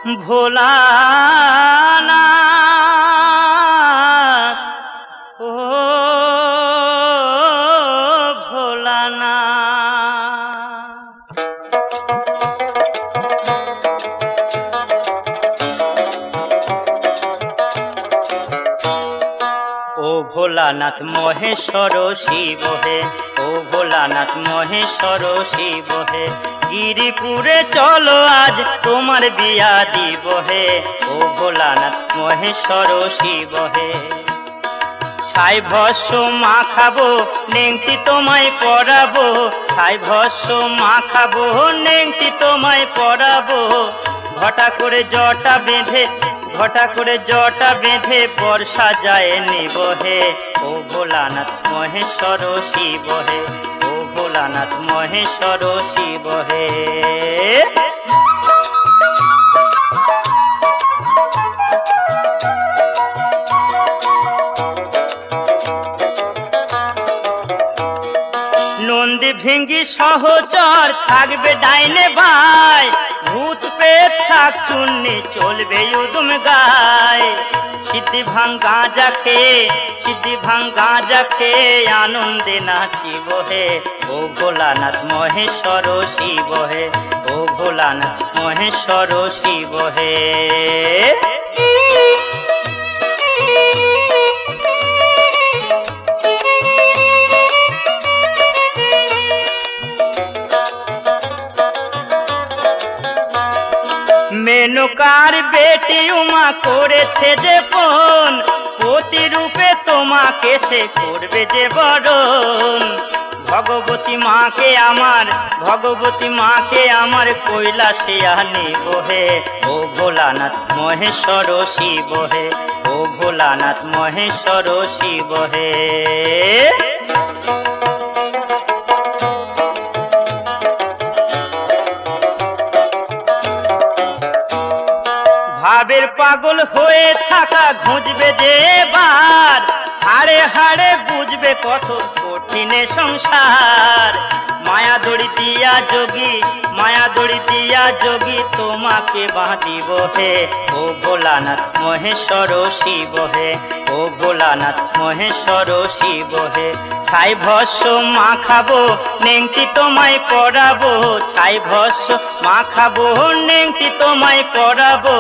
ভোলানাথ ও ভোলানাথ। ও ভোলানাথ মহেশ্বর শিব হে, ও ভোলানাথ মহেশ্বর শিব হে, গিরিপুরে চলো আজ তোমার বিয়া দিব হে, ও ভোলানাথ মহেশ্বর শিব হে। ছাই ভস্য মাখাবো নেংটি তোমায় পরাবো, ছাই ভস্য মাখাবো নেংটি তোমায় পরাবো, ঘটা করে জটা বেঁধে, ঘটা করে জটা বেঁধে বর্ষা যায় নিব হে, ও ভোলানাথ মহেশ্বর শিব হে, ও ভোলানাথ মহেশ্বর শিব হে। নন্দী ভৃঙ্গি সহচর থাকবে ডাইনে ভাই, ভূত প্রেত শাক চুন্নি চলবে উদুম গায়, সিদ্ধি ভাঙ গাঁজা খেয়ে, সিদ্ধি ভাঙ গাঁজা খেয়ে আনন্দে নাচিব হে, ও ভোলানাথ মহেশ্বর শিব হে, ও ভোলানাথ মহেশ্বর শিব হে। মেনকার বেটি উমা করেছে যে ফোন, প্রতিরূপে তোমাকে সে করবে যে বরণ, ভগবতী মাকে আমার, ভগবতী মাকে আমার কৈলাসে আনিব হে, ও ভোলানাথ মহেশ্বর শিব হে, ও ভোলানাথ মহেশ্বর শিব হে। ভাবের পাগল হয়ে থাকা ঘুঁজবে যে বার, হাড়ে হাড়ে বুঝবে কত কঠিনে সংসার, মায়া দড়ি দিয়া যোগী, মায়া দড়ি দিয়া যোগী তোমাকে বাঁধিব হে, ও ভোলানাথ মহেশ্বর শিব হে, ও ভোলানাথ মহেশ্বর শিব হে। ছাই ভস্য মাখাবো নেংটি তোমায় পরাবো, ছাই ভস্য মাখাবো নেংটি তোমায় পরাবো,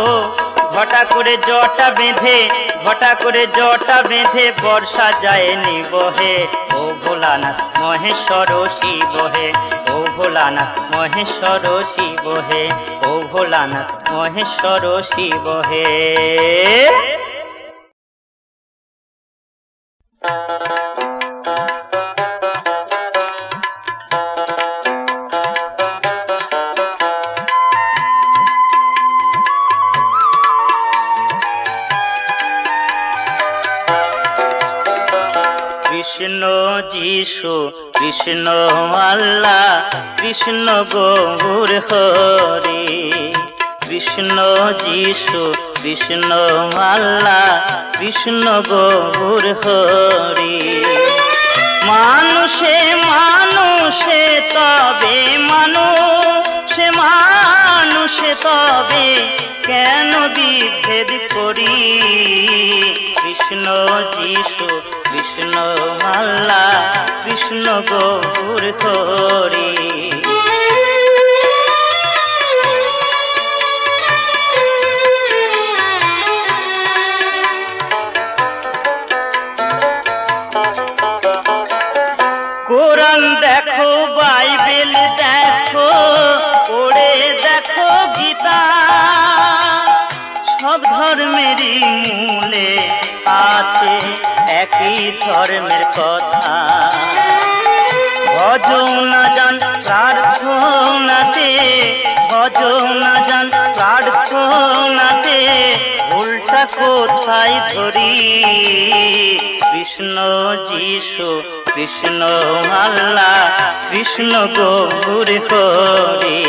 ঘটা করে জটা বেঁধে, ঘটা করে জটা বেঁধে বর্ষা যায় নিব হে, ও ভোলানাথ মহেশ্বর শিব হে, ও ভোলানাথ মহেশ্বর শিব হে, ও ভোলানাথ মহেশ্বর শিব হে। কৃষ্ণ যিশু কৃষ্ণ আল্লাহ, কৃষ্ণ গৌর হরি, কৃষ্ণ যিশু কৃষ্ণ আল্লাহ, কৃষ্ণ গৌর হরি। মানুষে মানুষে তবে মানুষে মানুষে তবে কেন বিভেদ করি, কৃষ্ণ যিশু কৃষ্ণ আল্লাহ, কৃষ্ণ গৌর হরি। কোরআন দেখো, বাইবেল দেখো, পড়ে দেখো গীতা, সব ধর্মেরই মূলে আছে একই ধর্মের কথা। ভজো না জান প্রার্থনাতে, ভজো না জান প্রার্থনাতে, উল্টা কোথায় ধরি, কৃষ্ণ যিশু কৃষ্ণ আল্লাহ, কৃষ্ণ গৌর হরি।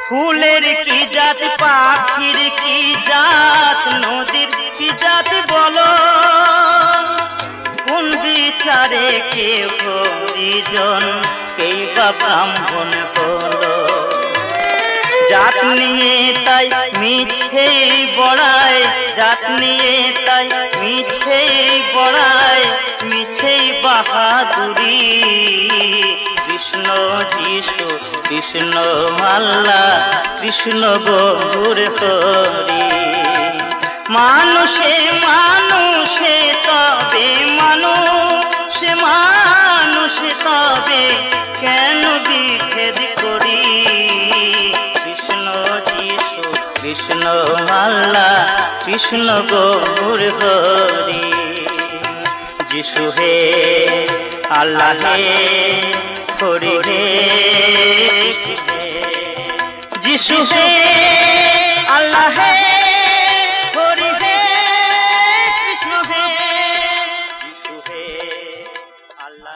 ফুলের কি জাত, পাখির কি জাত, নদীর কি জাতি বলো কোন বিচারে কেউ হরিজন কেই বা ব্রাহ্মণ হলো জাত নিয়ে তাই মিছেই বড়ায় জাত নিয়ে তাই মিছেই বড়ায় মিছেই বাহাদুরি কৃষ্ণ যিশু কৃষ্ণ আল্লাহ কৃষ্ণ গৌর হরি মানুষে মানুষে তবে মানুষে মানুষে তবে কেন বিভেদ করি কৃষ্ণ যিশু কৃষ্ণ আল্লাহ কৃষ্ণ গৌর হরি যিশু হে আল্লাহ হে হরি হে যিশু হে আল্লাহ হে হরি হে কৃষ্ণ হে যিশু হে আল্লাহ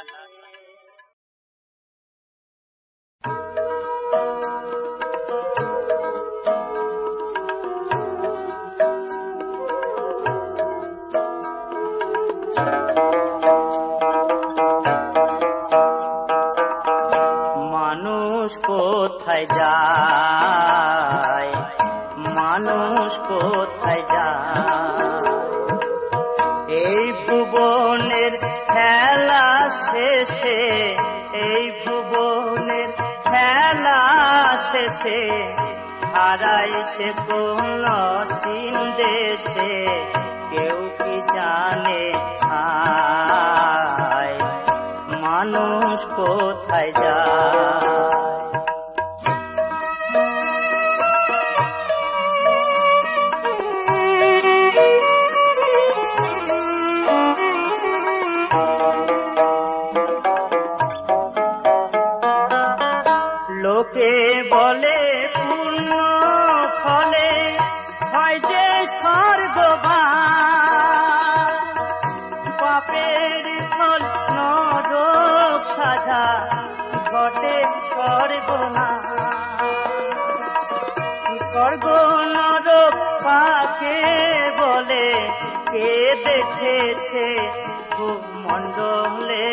মানুষ কোথায় যায় মানুষ কোথায় যায় এই ভুবনের খেলা শেষে এই ভুবনের খেলা শেষে হারাই সে কোন চিন দেশে কেউ কি জানে হায় মানুষ কোথায় যায় লোকে বলে পূর্ণ ফলে হয় যে স্বর্গবাস পাপের ফল নরক সাজা ঘটে সর্বনাশ স্বর্গ নরক পাকে বলে কে দেখেছে ভূমণ্ডলে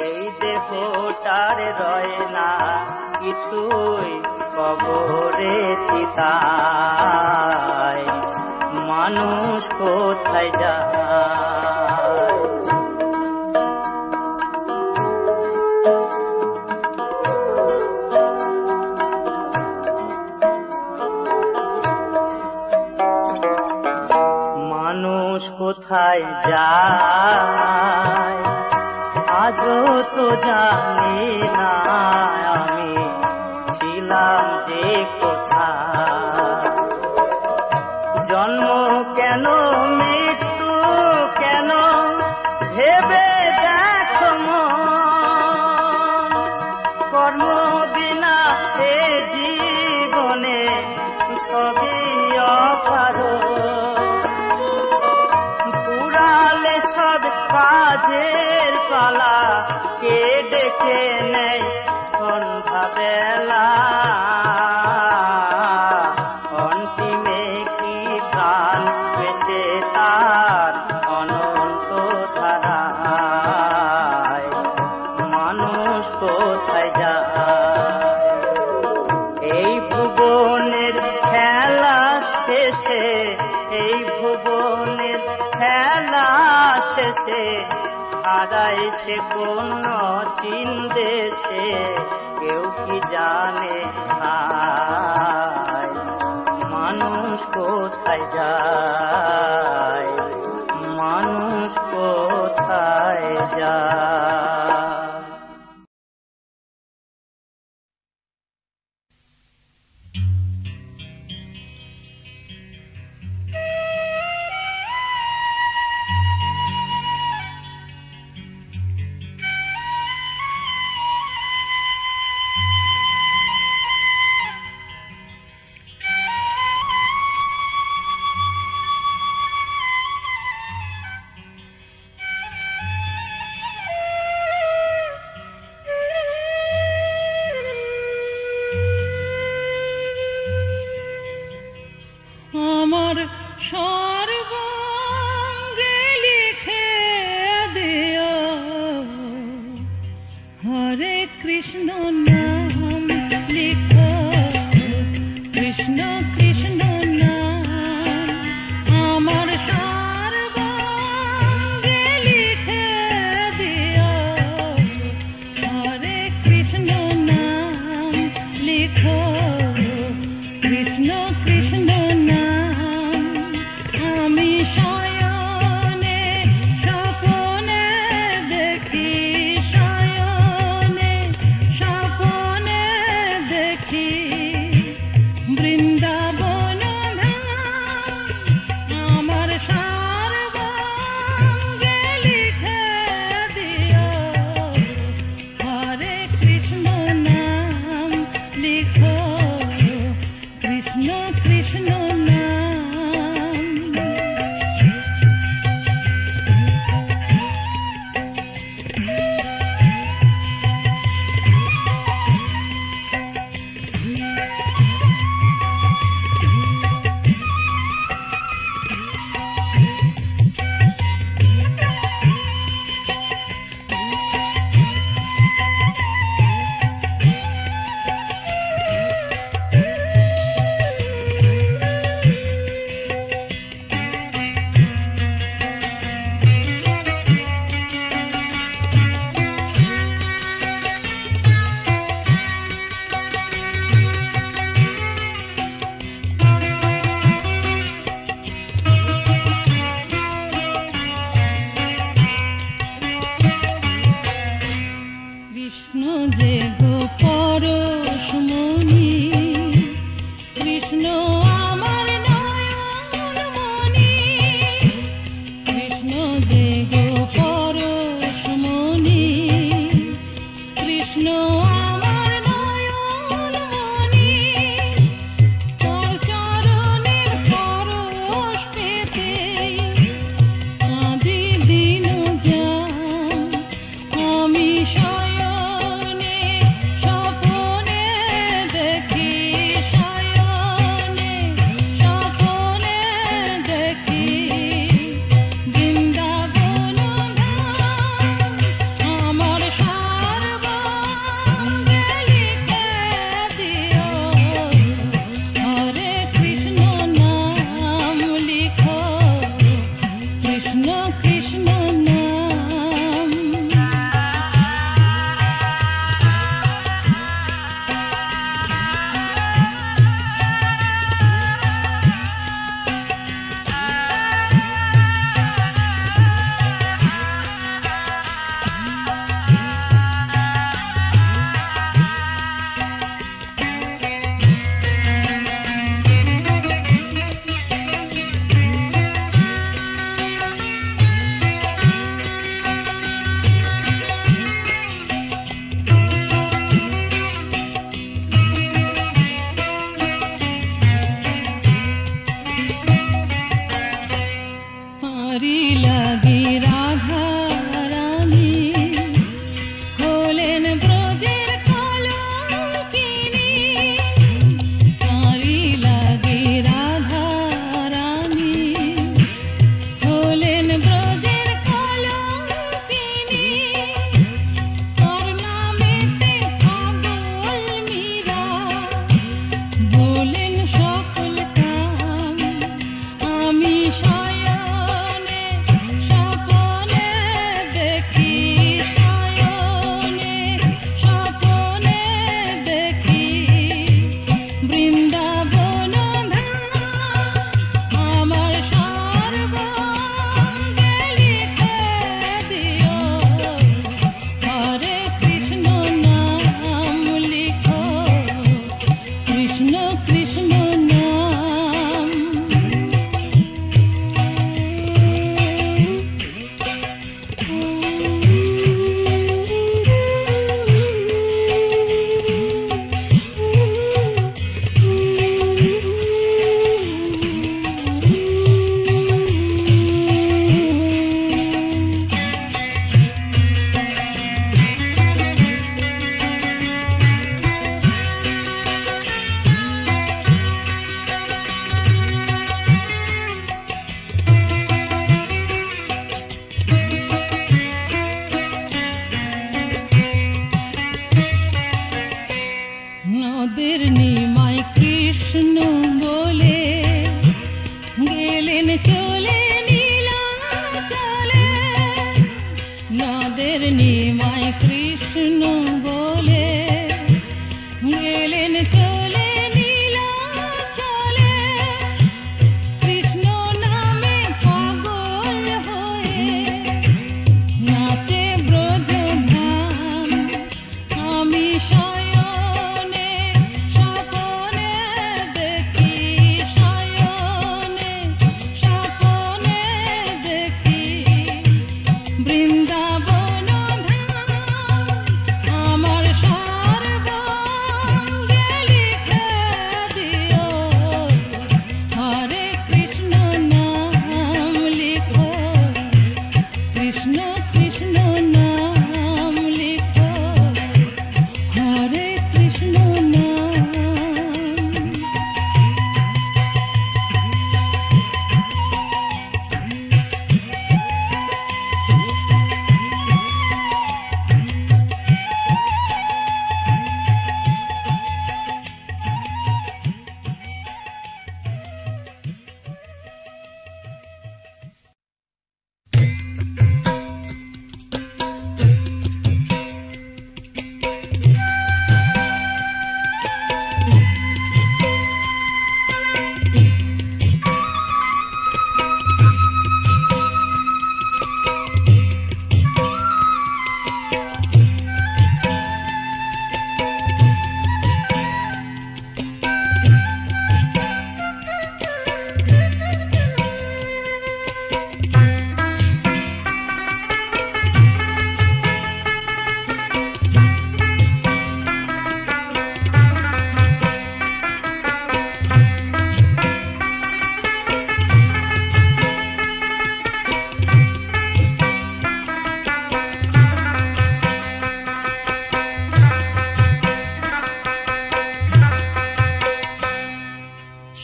এই দেহটার রয় না কিছুই কবরে চিতায় মানুষ কোথায় যায় মানুষ কোথায় যায় আজও তো জানি না আমি ছিলাম যে কোথায় জন্ম কেন মৃত্যু কেন ভেবে দেখো কর্ম বিনা এ জীবনে সবই অকারণ পুরালে সব কাজের পালা কে ডেকে নেয় সন্ধ্যা বেলা অন্তিমে কি প্রাণ বেসে তার অনন্ত ধারায় মানুষ কোথায় যায় এই ভুবনের খেলা শেষে এই ভুবনের খেলা শেষে হারায় সে কোন চিন দেশে কেউ কি জানে হায় মানুষ কোথায় যায় মানুষ কোথায় যায় আমার সর্বাঙ্গে লিখে দিও হরে কৃষ্ণ নাম লিখো কৃষ্ণ কৃষ্ণ নাম আমার সর্বাঙ্গে লিখে দিও হরে কৃষ্ণ নাম লিখো কৃষ্ণ কৃষ্ণ নাম আমি শয়নে স্বপনে দেখি শয়নে স্বপনে দেখি বৃন্দাবন ধাম আমার সর্বাঙ্গে লিখে দিও হরে কৃষ্ণ নাম লিখো কৃষ্ণ কৃষ্ণ নাম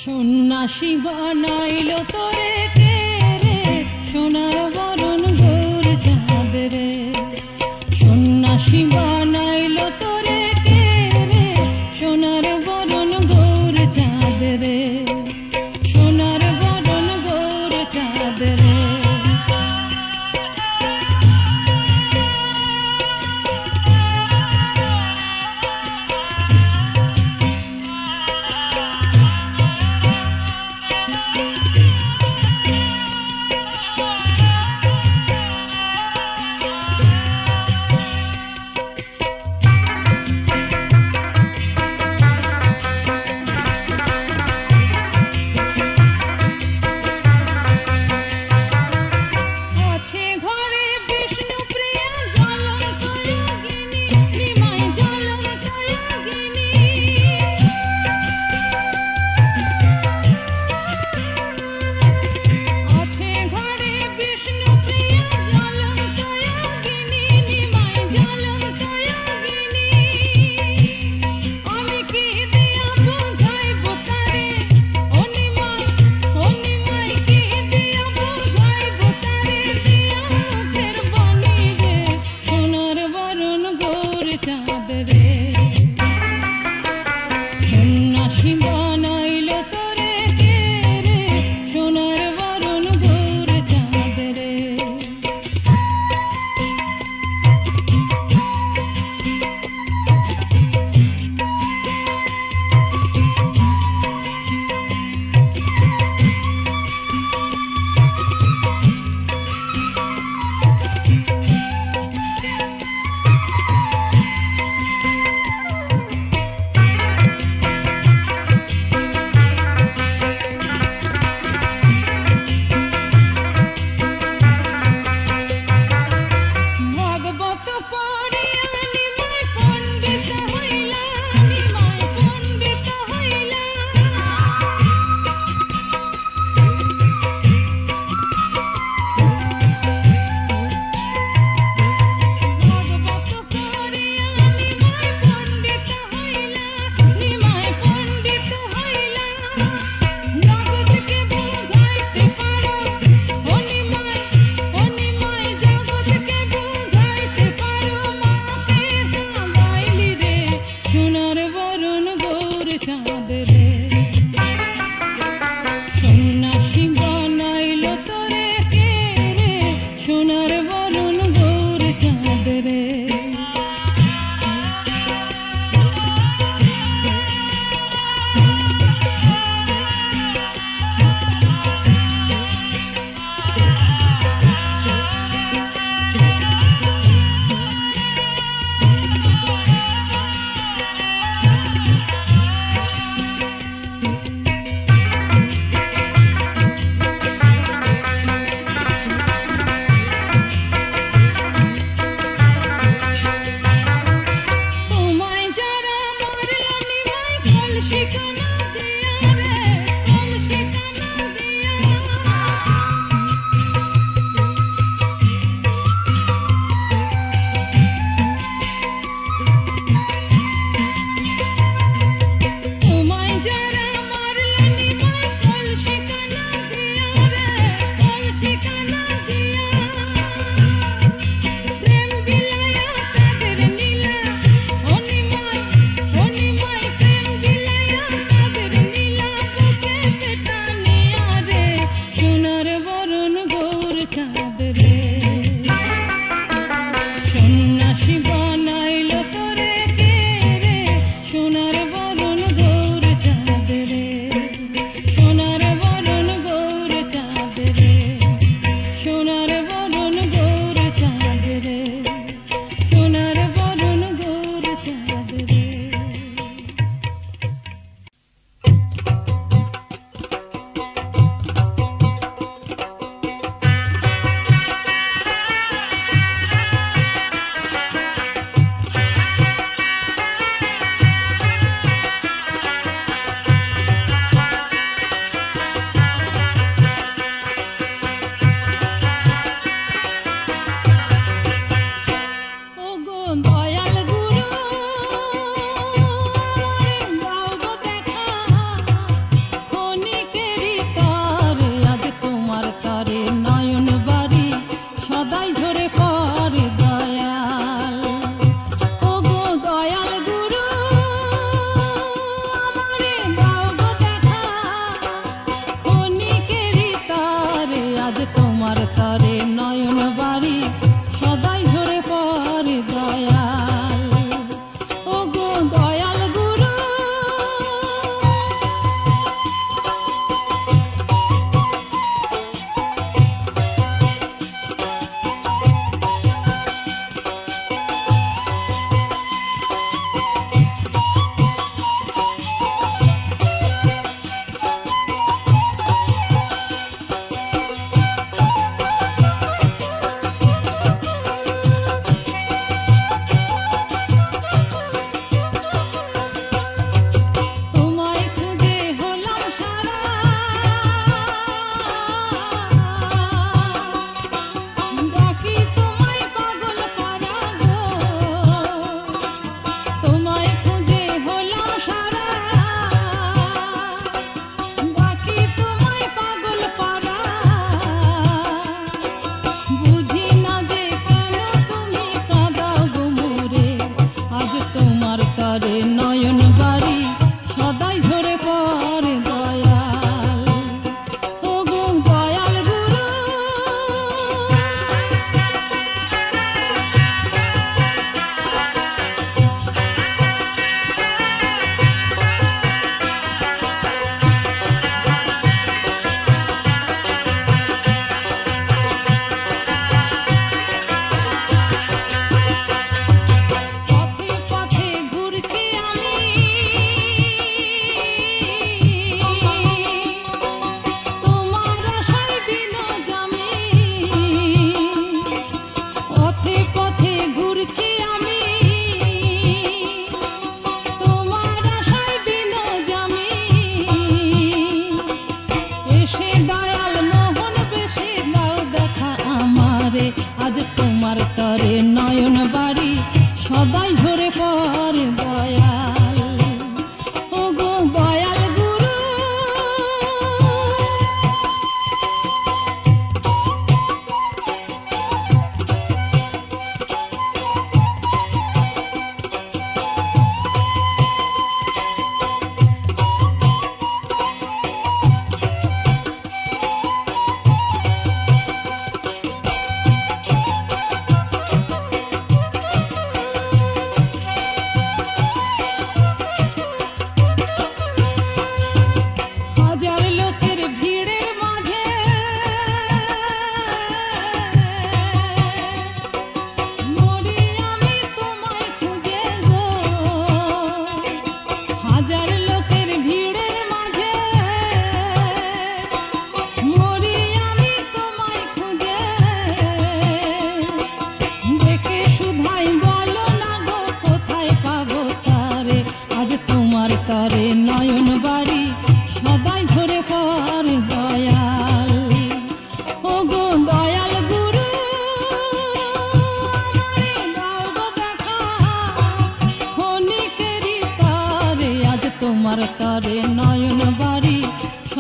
সন্ন্যাসী বানাইল তোরে কে রে, সোনার বরণ গৌর চাঁদ রে। সন্ন্যাসী বানাইল তোরে কে রে, সোনার বরণ গৌর চাঁদ রে, সোনার বরণ গৌর চাঁদ রে।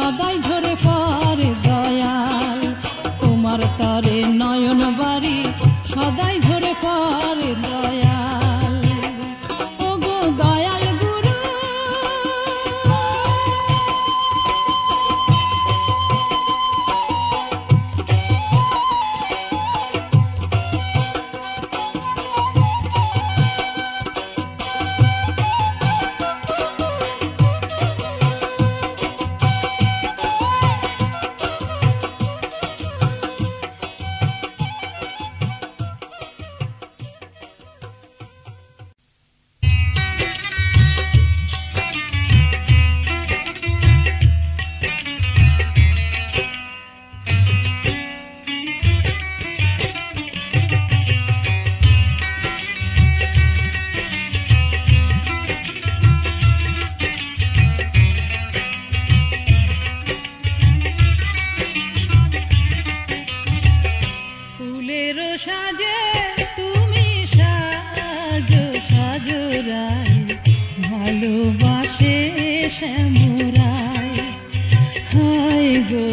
সদাই ধরে পরে দয়াল, তোমার তরে নয়ন বাড়ি সদাই ধরে পরে দয়াল। ওগো দয়াল গুরু ভালোবাসে শ্যামরাই, হায় গো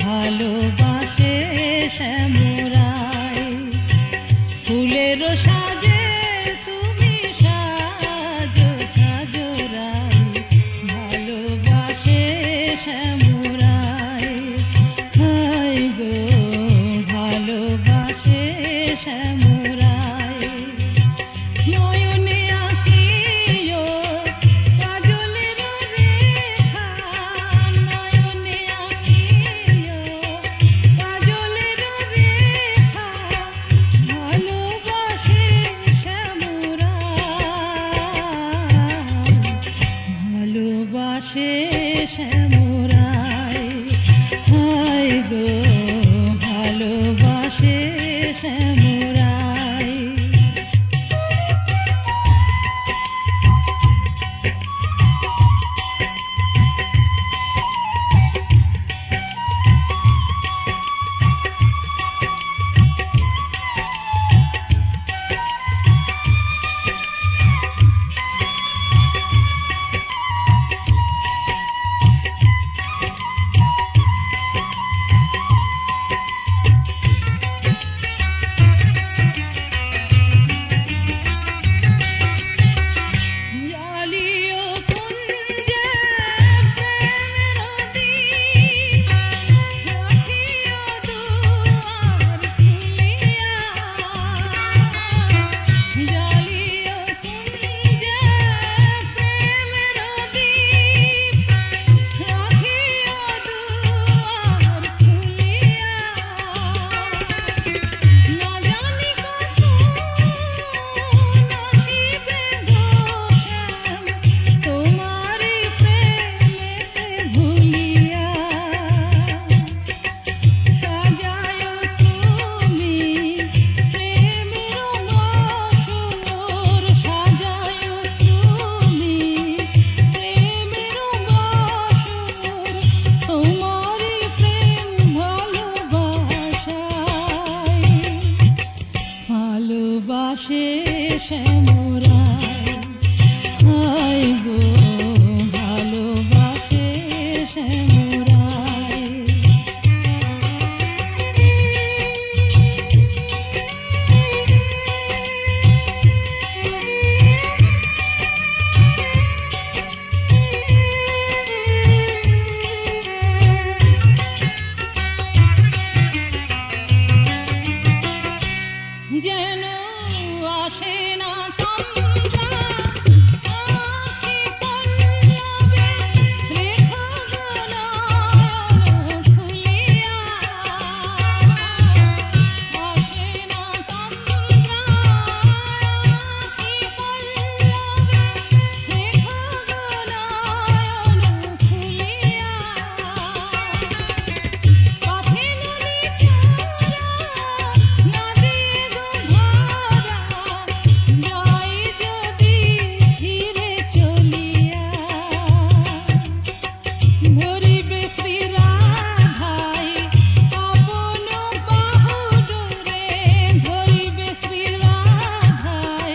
ভালোবাসে শ্যামরাই। ফুলের সাজে তুমি সাজো সাজরাই, ভালোবাসে শ্যামরাই, হায় গো ভালোবাসে শ্যামরাই। নয়নে আঁকিও কাজলের রেখা, নয়নে আঁকিও কাজলের রেখা, ভালোবাসে শ্যামরাই, ভালোবাসে শ্যামরাই, হায় গো ভালোবাসে শ্যামরাই। ভালোবাসে শ্যামরাই, হায় গো ভালোবাসে শ্যামরাই। যেন আসে না তন্দ্রা আখি পল্লবে, রেখা নয়ন খুলিয়া, আসে না তন্দ্রা আখি পল্লবে, রেখা নয়ন খুলিয়া, পথে নদী চূড়া নদী যাই যদি ধীরে চলিয়া, ধরিবে শ্রীরাধাই আপন বাহুডোরে, ধরিবে শ্রীরাধাই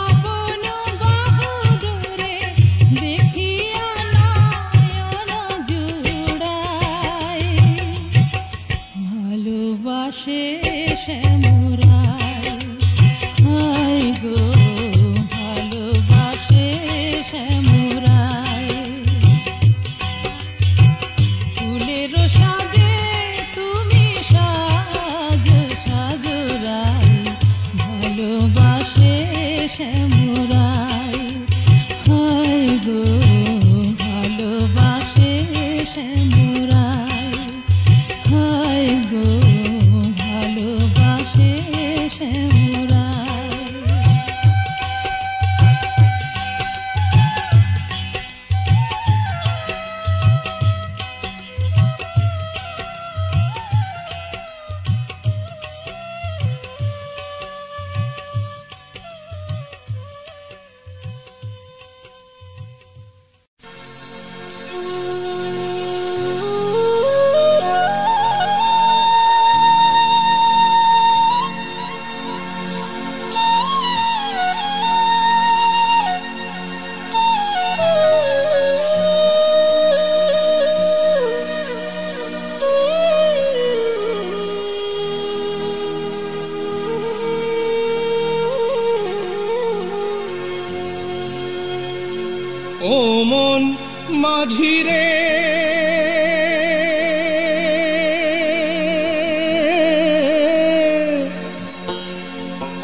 আপন বাহুডোরে, দেখিয়া নয়ন জুড়াই, মাঝিরে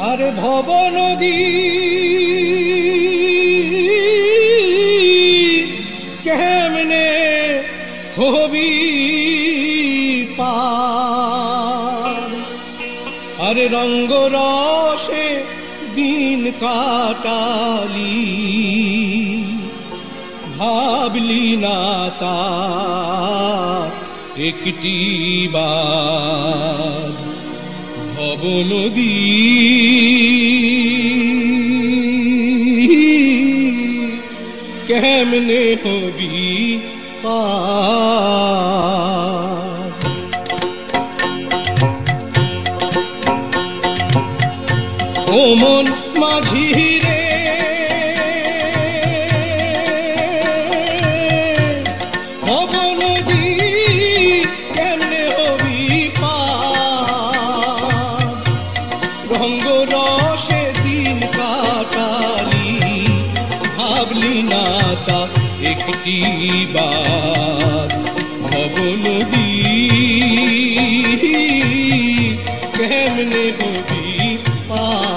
আরে ভব নদী কেমনে হবি পার আরে রঙ্গ রসে দিন কাটালি ভাবলি না তা একটি বার ভব নদী কেমনে হবি পার ও মন মাঝি রে ভব নদী কেমনে হবি পার রঙ্গ রসে দিন কাটালি ভাবলি না তা একটি বার ভব নদী কেমনে হবি পার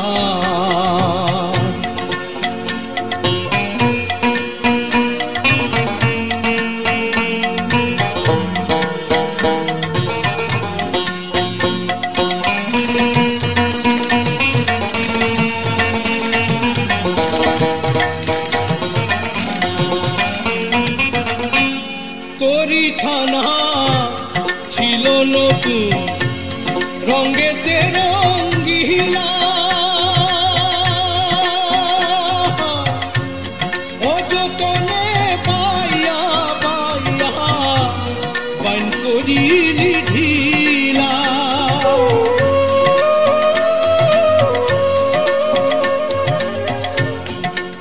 তোরি থানা ছিল নতুন রঙেতে রঙ্গিলা অযতনে পাইয়া পাইয়া বাইন করিলি ঢিলা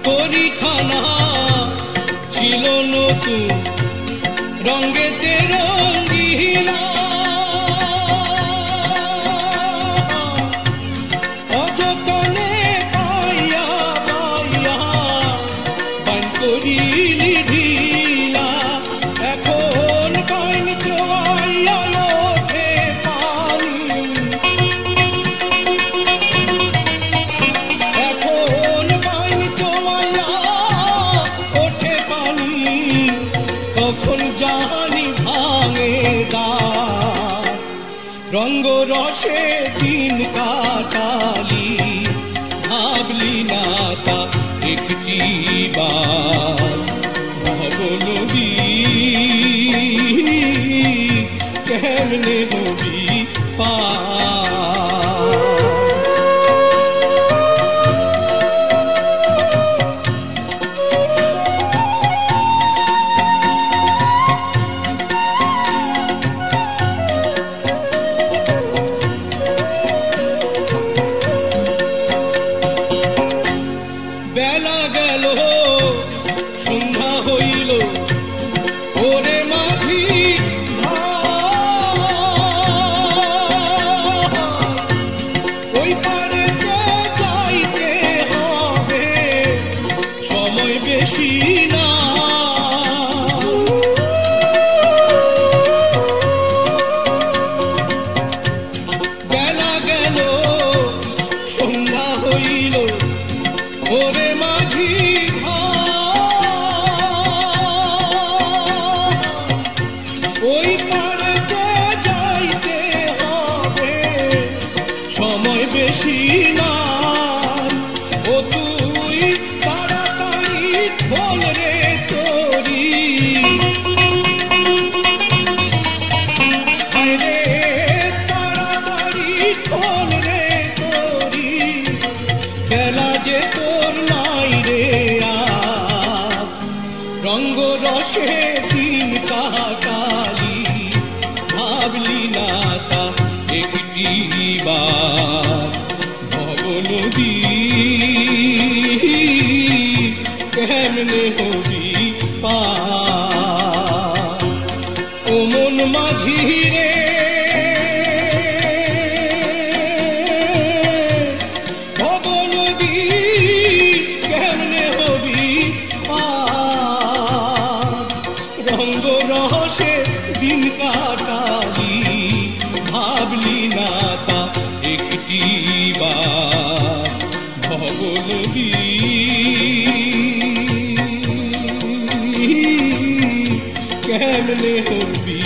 তোরি থানা ছিল নতুন রঙেতে রঙ্গিলা অযতনে পাইয়া পাইয়া বাইন করিলি ঢিলা এখন বাইন চোয়াইয়া ওঠে পানি এখন বাইন চোয়াইয়া ওঠে পানি তখন জানি ভাঙে দার রঙ্গ রসে দিন কাটালি ভাবলি না তা একটি বার ভব নদী কেমনে হবি পার বেলা গেল সন্ধ্যা হইল ওরে মাঝি ওই পারেতে যাইতে হবে সময় বেশি না বেলা গেল সন্ধ্যা হইল ওরে মাঝি ওই পারেতে যাইতে হবে সময় বেশি নাই ও তুই তাড়াতাড়ি খোল রে তোরি রে তাড়াতাড়ি খোল রে তোরি বেলা যে তোর নাই রে আজ রঙ্গ রসে দিন কাটালি ভাবলি না তা একটি বার ভব নদী কেমনে হবি পার ও মন মাঝি রে কিবা ভবনদী কেমনে হবি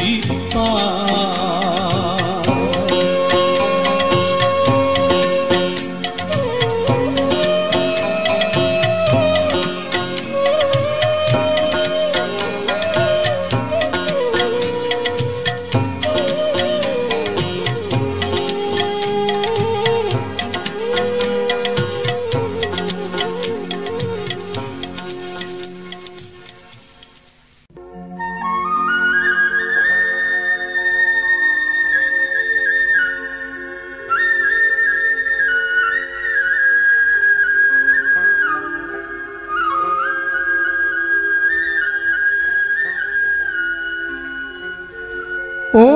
ও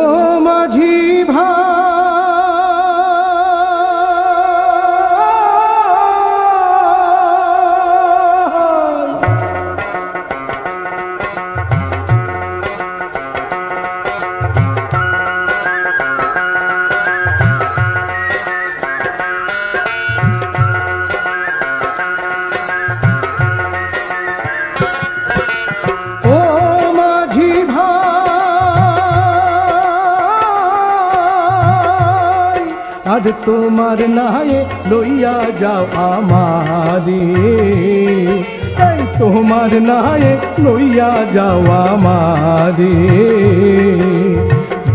মাঝি ভাই আর তোমার নায়ে লইয়া যাও আমারে, এই তোমার নায়ে লইয়া যাও আমারে।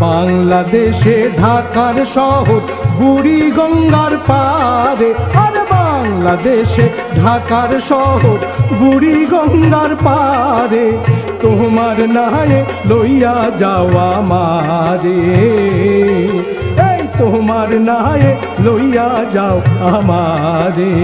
বাংলাদেশে ঢাকার শহর বুড়ি গঙ্গার পারে, আর বাংলাদেশে ঢাকার শহর বুড়ি গঙ্গার পারে। তোমার নায়ে লইয়া যাও আমারে, তোমার নায়ে লইয়া যাও আমারে।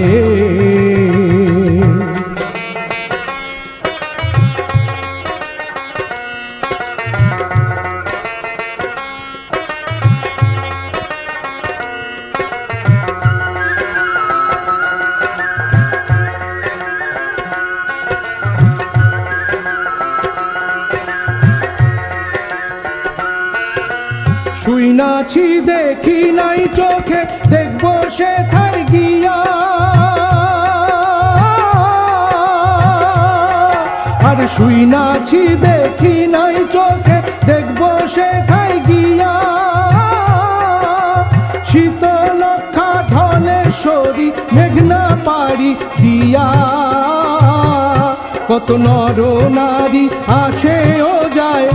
শুইনাছি দেখি নাই চোখে, দেখবো সেথায় গিয়া। আর শুইনাছি দেখি নাই চোখে, দেখবো সেথায় গিয়া। শীতলক্ষা ধলেশ্বরী মেঘনা পাড়ি দিয়া, কত নর নারী আসে ও যায়,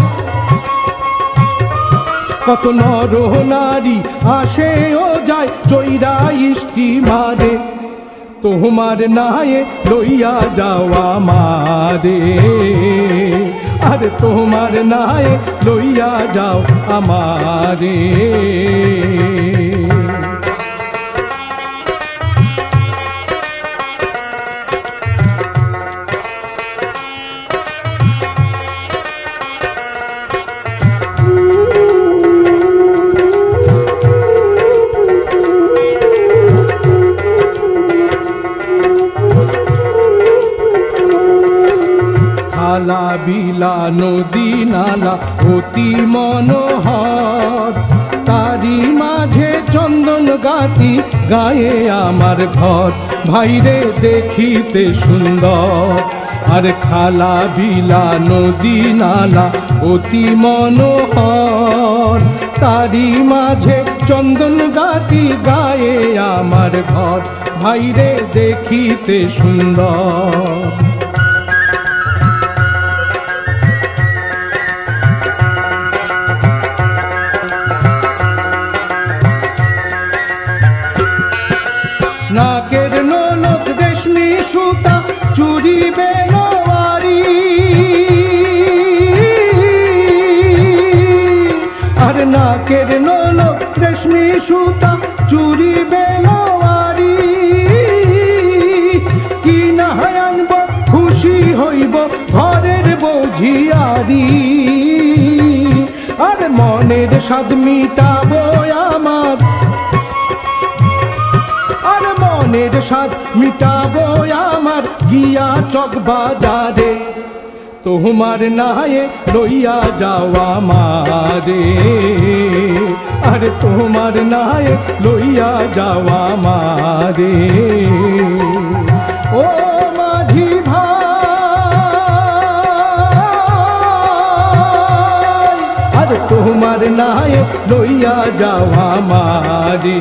কত নর নারী আসে ও যায় চৈরা স্টিমারে। তোমার নায়ে লইয়া যাও আমারে, আর তোমার নায়ে লইয়া যাও আমারে। খালা বিলা নদী নালা অতি মনোহর, তারি মাঝে চন্দন গাতি গায়ে আমার ঘর। ভাইরে দেখিতে সুন্দর, আর খালা বিলা নদী নালা অতি মনোহর, তারি মাঝে চন্দন গাতি গায়ে আমার ঘর। ভাইরে দেখিতে সুন্দর। নাকের নলক রেশমি সুতা চুরি বেনোয়ারি, আর নাকের নলক রেশমি সুতা চুরি বেনোয়ারি। কি না আনব খুশি হইব ঘরের বৌঝিয়ারি, আর মনের স্বাদ মিটাবো আমার, আর মনের স্বাদ মিটাবো আমার গিয়া চক বাজারে। তোমার নায়ে লইয়া যাও আমারে, আর তোমার নায়ে লইয়া যাওয়া মারে ও মাঝি ভাই আর তোমার নায়ে লইয়া যাওয়া মারে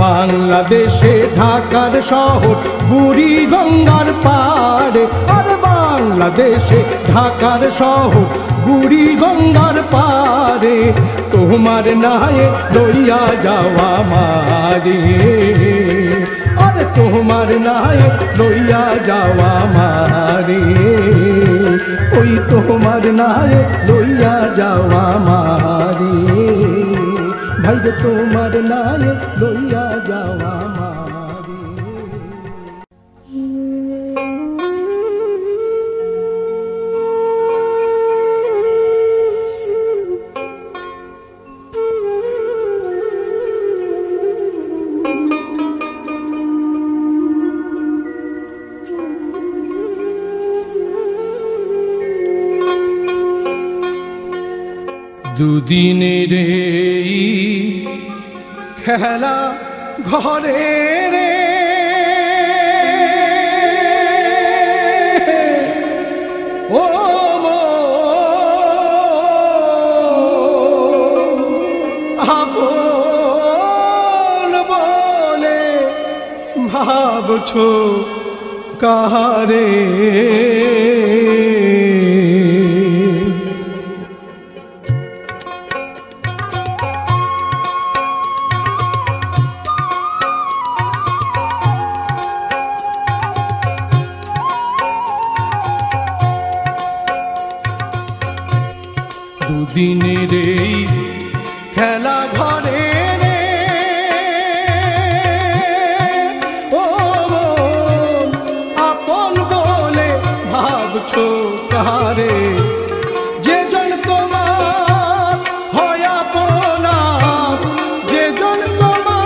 বাংলাদেশে ঢাকার শহর বুড়ি গঙ্গার পাড়ে আর বাংলাদেশে ঢাকার শহর বুড়ি গঙ্গার পাড়ে তোমার নায়ে লইয়া যাওয়া মারে আর তোমার নায়ে লইয়া যাওয়া মারে ওই তোমার নায়ে লইয়া যাওয়া মারে ভাই যে তোমার নায়ে লইয়া যাওয়া মারে দুদিনের এই খেলা ঘরে রে ও আপন বলে ভাবছো কাহারে দুদিনের এই খেলা ঘরে রে ও আপন বলে ভাবছো কারে যে জন তোমার হয় আপনা যে জন তোমার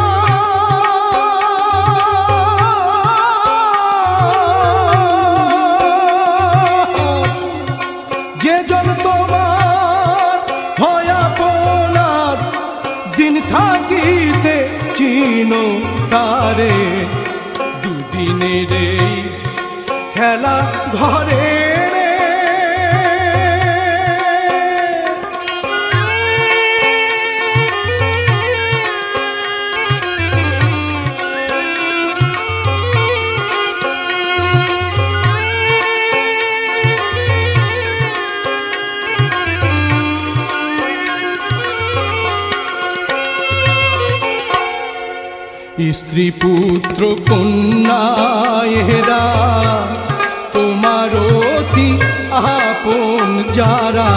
যে জন তোমার হয় আপনার দিন থাকিতে চিনো তারে দুদিনের এই খেলা ঘরে রে স্ত্রী পুত্র কন্যা এরা তোমার অতি আপন যারা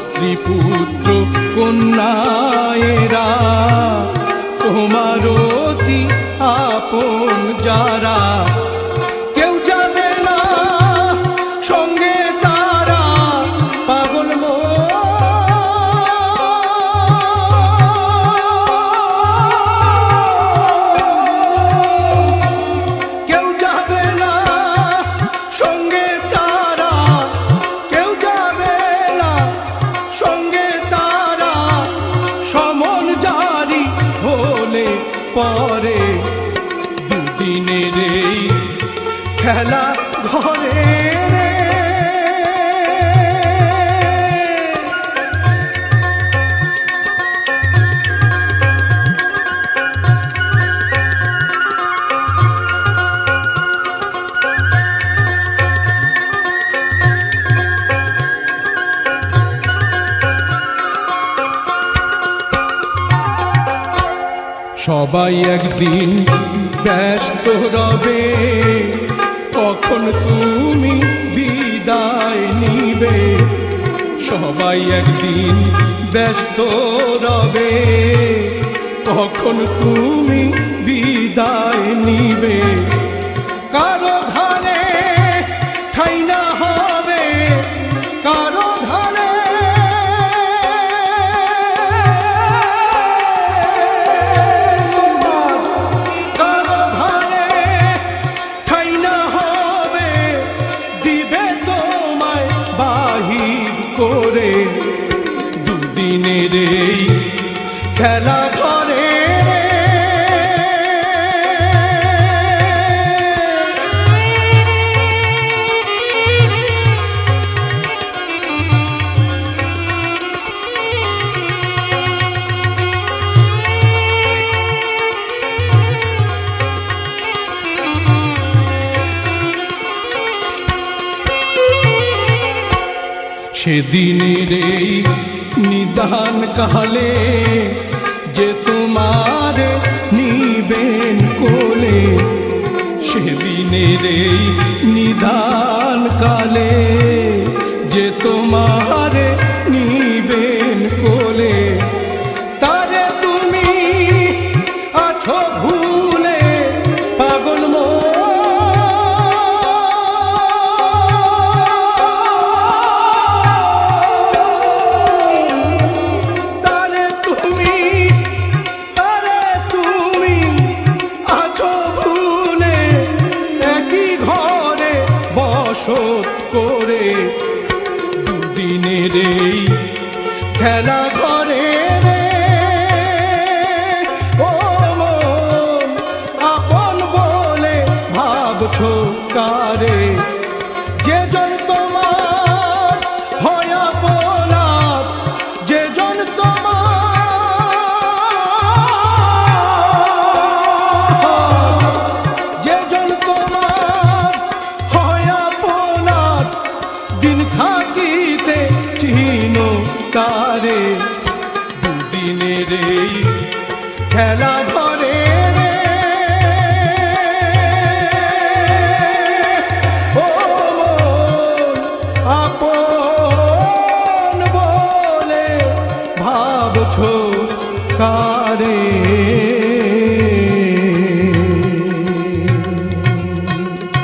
স্ত্রী পুত্র কন্যা এরা তোমার অতি আপন যারা কেউ যাবে না সঙ্গে তারা পাগল পরে দুদিনের এই খেলা ঘরে রে সবাই একদিন ব্যস্ত রবে কখন তুমি বিদায় নিবে সবাই একদিন ব্যস্ত রবে কখন তুমি বিদায় নিবে কারো ধারে ঠাই না হবে কারো ধারে দুদিনের এই খেলা ঘরে সেদিনের এই নিদান কালে যে তোমার নিবেন কোলে, সেদিনের এই নিদান কালে যে তোমার নিবেন কোলে, তারে তুমি আছো ভুলে পাগল করে দুদিনের এই খেলা ঘরে ও মন আপন বলে ভাবছো কারে, যে জন তোমার হয় আপনার, যে জন দিন থাকিতে চিহ্ন তারে, দুদিনের এই খেলা ঘরে ও মন আপন বলে ভাবছো কারে।